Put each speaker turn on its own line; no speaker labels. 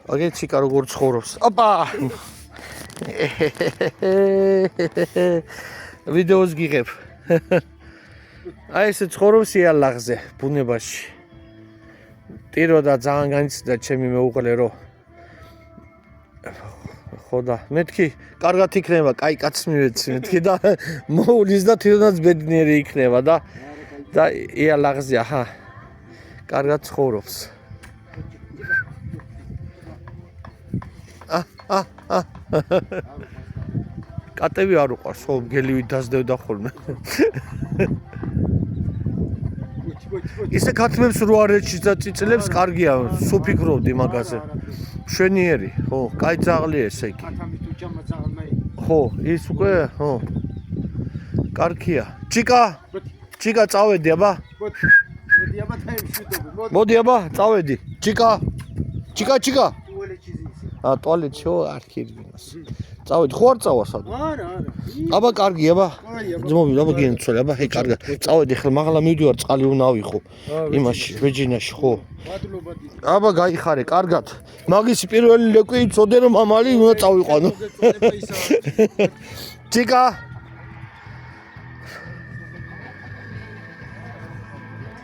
აგე ჩიკა როგორ ცხოვრობს. ოპა! ვიდეოს გიღებ. აი ესე ცხოვრობს იალაღზე, ბუნებაში. ტირო და ძალიან განიცდა ჩემი მეუღლე რო. ხო და მეთქი, კარგად იქნება, კაი კაცს მივეცი მეთქი და მოულის და თვითონაც ბედნიერი იქნება და იალაღზე აჰა. კარგად ცხოვრობს. კატები არ უყარს, ხო, გელივით დასდევდა ხოლმე. ისე ქათმებს რო არ ეჩიწელებს, კარგია, სუფიქრობდი მაგაზე. მშვენიერი, ხო, კაი ძაღლია ესე იგი. ხო, ის უკვე, ხო. კარგია. ჩიკა, წავედი აბა. მოდი აბა, წავედი. ჩიკა. ტუალეტში ხო, არ ქირბინას. წავედი, ხო არ წავა სადო? არა. აბა, კარგია, აბა. ძმობი, აბა გინცოლე, აბა, ჰეი, კარგია. წავედი, ხელ მაღლა მივდივარ, წყალი უნდა ავიხო. იმაში, ვეჯინაში, ხო. აბა, გაიხარე, კარგად. მაგის პირველი ლეკვი იცოდე რომ მამალი უნდა წავიყვანო. ჩიკა